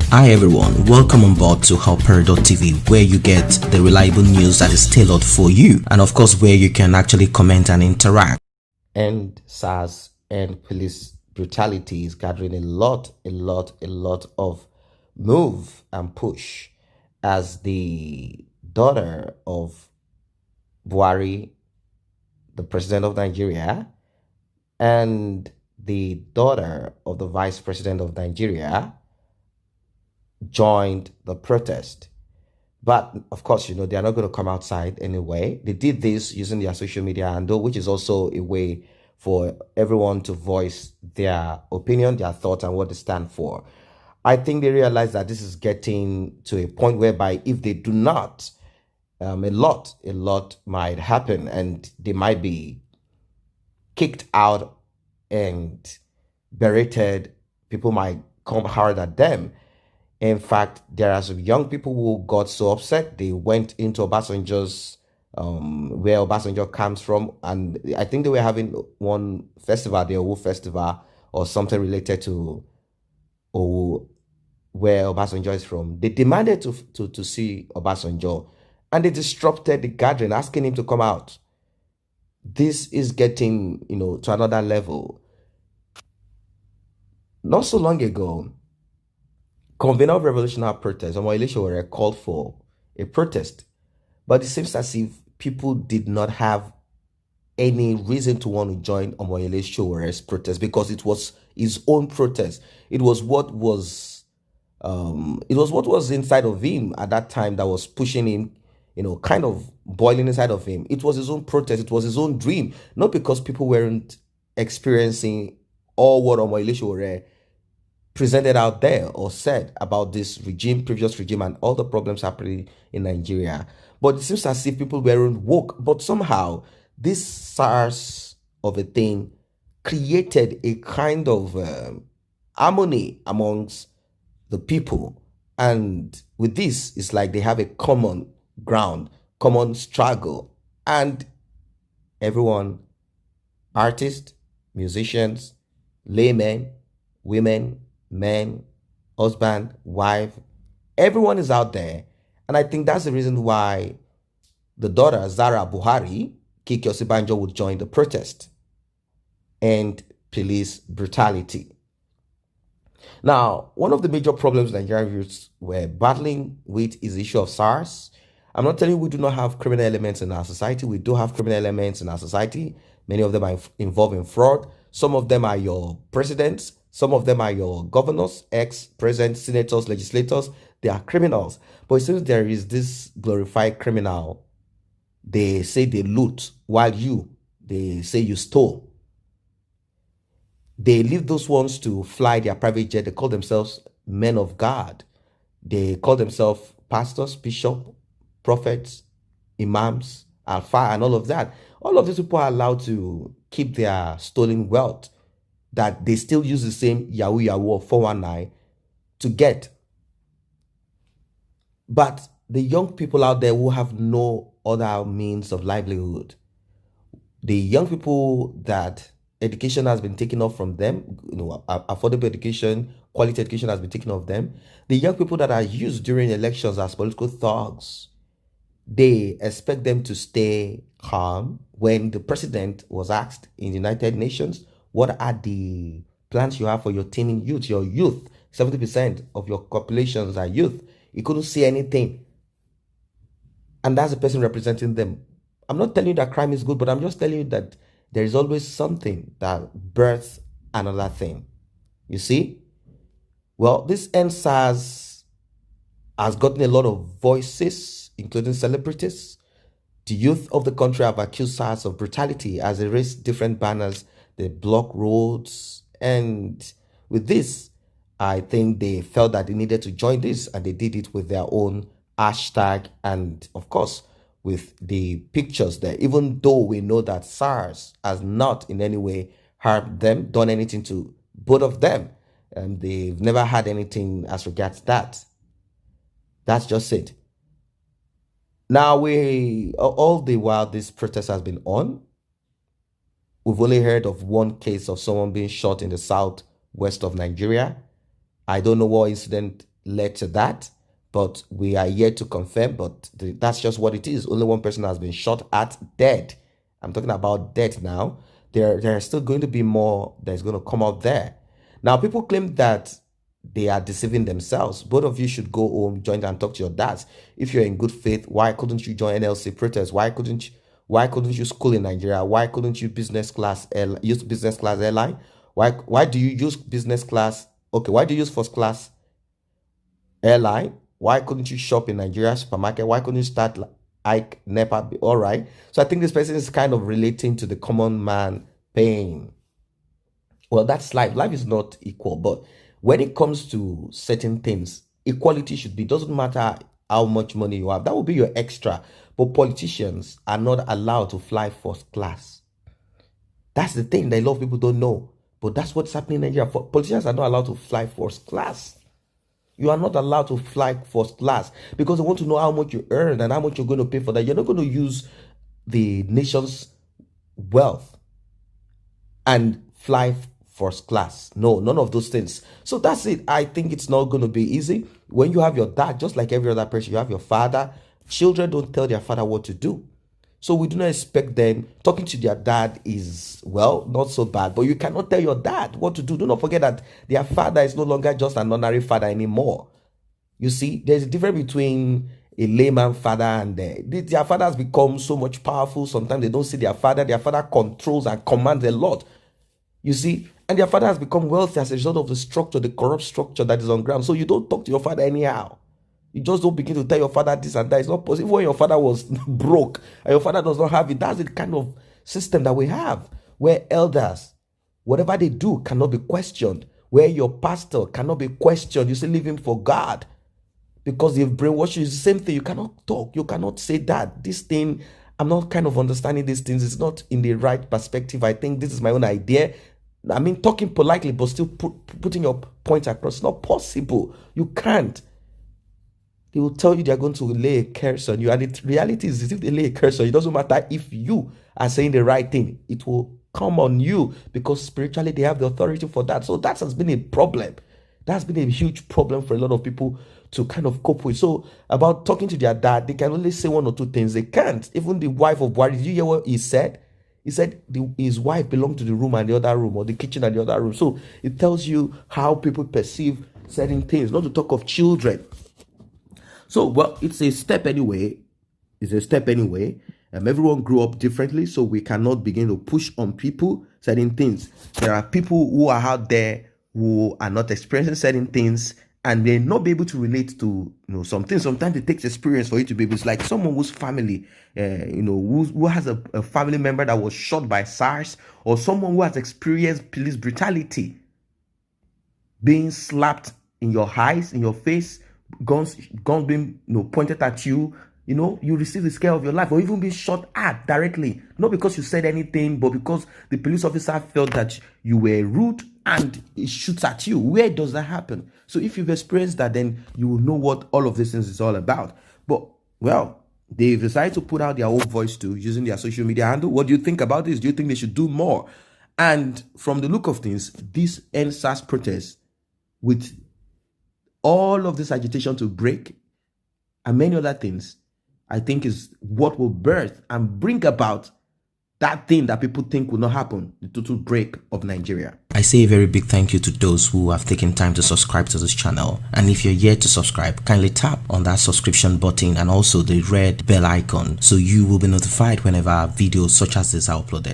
Hi everyone, welcome on board to PĽ.tv, where you get the reliable news that is tailored for you, and of course where you can actually comment and interact. And SARS and police brutality is gathering a lot of move and push as the daughter of Buhari, the president of Nigeria, and the daughter of the vice president of Nigeria joined the protest. But of course, they are not going to come outside anyway. They did this using their social media handle, which is also a way for everyone to voice their opinion, their thoughts, and what they stand for. I think they realize that this is getting to a point whereby if they do not, a lot might happen, and they might be kicked out and berated. People might come hard at them. In fact, there are some young people who got so upset, they went into Obasanjo's, where Obasanjo comes from, and I think they were having one festival, the Owu Festival, or something related to Owu, where Obasanjo is from. They demanded to see Obasanjo, and they disrupted the gathering, asking him to come out. This is getting, to another level. Not so long ago, convener of revolutionary protest, Omoyele Sowore, called for a protest. But it seems as if people did not have any reason to want to join Omoyele Sowore's protest because it was his own protest. It was what was inside of him at that time that was pushing him, kind of boiling inside of him. It was his own protest. It was his own dream, not because people weren't experiencing all what Omoyele Sowore presented out there or said about this regime, previous regime, and all the problems happening in Nigeria. But it seems as if people weren't woke. But somehow, this SARS of a thing created a kind of harmony amongst the people. And with this, it's like they have a common ground, common struggle. And everyone, artists, musicians, laymen, women, men, husband, wife, everyone is out there. And I think that's the reason why the daughter, Zara Buhari, Kiki Osinbajo, would join the protest and police brutality. Now, one of the major problems Nigerian youths were battling with is the issue of SARS. I'm not telling you we do not have criminal elements in our society. We do have criminal elements in our society. Many of them are involved in fraud. Some of them are your presidents. Some of them are your governors, ex-presidents, senators, legislators. They are criminals. But it seems there is this glorified criminal. They say they loot, while they say you stole. They leave those ones to fly their private jet. They call themselves men of God. They call themselves pastors, bishops, prophets, imams, alpha, and all of that. All of these people are allowed to keep their stolen wealth that they still use the same Yahoo or 419 to get. But the young people out there who have no other means of livelihood, the young people that education has been taken off from them, affordable education, quality education has been taken off them, the young people that are used during elections as political thugs, they expect them to stay calm. When the president was asked in the United Nations, what are the plans you have for your teeming youth, your youth? 70% of your populations are youth. He couldn't see anything. And that's the person representing them. I'm not telling you that crime is good, but I'm just telling you that there is always something that births another thing. You see? Well, this NSAS has gotten a lot of voices, including celebrities. The youth of the country have accused SARS of brutality as they raise different banners. They block roads, and with this, I think they felt that they needed to join this, and they did it with their own hashtag and, of course, with the pictures there, even though we know that SARS has not in any way harmed them, done anything to both of them, and they've never had anything as regards that. That's just it. Now, all the while this protest has been on, we've only heard of one case of someone being shot in the southwest of Nigeria. I don't know what incident led to that, but we are yet to confirm. But that's just what it is. Only one person has been shot at dead. I'm talking about dead now. There are still going to be more that's going to come out there. Now, people claim that they are deceiving themselves. Both of you should go home, join and talk to your dads. If you're in good faith, why couldn't you join NLC protest? Why couldn't you school in Nigeria? Why couldn't you use business class airline? Why do you use business class? Okay, why do you use first class airline? Why couldn't you shop in Nigeria supermarket? Why couldn't you start like NEPA? All right. So I think this person is kind of relating to the common man pain. Well, that's life. Life is not equal, but when it comes to certain things, equality should be, doesn't matter how much money you have. That will be your extra. But politicians are not allowed to fly first class. That's the thing that a lot of people don't know. But that's what's happening in Nigeria. Politicians are not allowed to fly first class. You are not allowed to fly first class because they want to know how much you earn and how much you're going to pay for that. You're not going to use the nation's wealth and fly first class. No, none of those things. So that's it. I think it's not going to be easy. When you have your dad, just like every other person, you have your father. Children don't tell their father what to do. So we do not expect them. Talking to their dad is, well, not so bad, but you cannot tell your dad what to do. Do not forget that their father is no longer just an ordinary father anymore. You see, there's a difference between a layman father and their father has become so much powerful. Sometimes they don't see their father. Their father controls and commands a lot. You see, and their father has become wealthy as a result of the structure, the corrupt structure that is on ground. So you don't talk to your father anyhow. You just don't begin to tell your father this and that. It's not possible. When your father was broke and your father does not have it, that's the kind of system that we have, where elders, whatever they do, cannot be questioned. Where your pastor cannot be questioned. You say, leave him for God. Because they've brainwashed you. It's the same thing. You cannot talk. You cannot say that. This thing, I'm not kind of understanding these things. It's not in the right perspective. I think this is my own idea. I mean, talking politely, but still putting your point across. It's not possible. You can't. They will tell you they're going to lay a curse on you. And the reality is, if they lay a curse on you, it doesn't matter if you are saying the right thing. It will come on you because spiritually they have the authority for that. So that has been a problem. That's been a huge problem for a lot of people to kind of cope with. So about talking to their dad, they can only say one or two things. They can't. Even the wife of Buhari, did you hear what he said? He said his wife belonged to the room and the other room, or the kitchen and the other room. So it tells you how people perceive certain things, not to talk of children. So, well, it's a step anyway. It's a step anyway. Everyone grew up differently, so we cannot begin to push on people certain things. There are people who are out there who are not experiencing certain things and may not be able to relate to some things. Sometimes it takes experience for you to be able. It's like someone whose family, who has a family member that was shot by SARS, or someone who has experienced police brutality, being slapped in your eyes, in your face, guns being pointed at you. You receive the scare of your life, or even being shot at directly, not because you said anything, but because the police officer felt that you were rude and it shoots at you. Where does that happen? So if you've experienced that, then you will know what all of these things is all about. But, well, they've decided to put out their own voice too, using their social media handle. What do you think about this? Do you think they should do more? And from the look of things, this NSAS protest, with all of this agitation to break and many other things, I think is what will birth and bring about that thing that people think will not happen, the total break of Nigeria. I say a very big thank you to those who have taken time to subscribe to this channel. And if you're yet to subscribe, kindly tap on that subscription button and also the red bell icon so you will be notified whenever videos such as this are uploaded.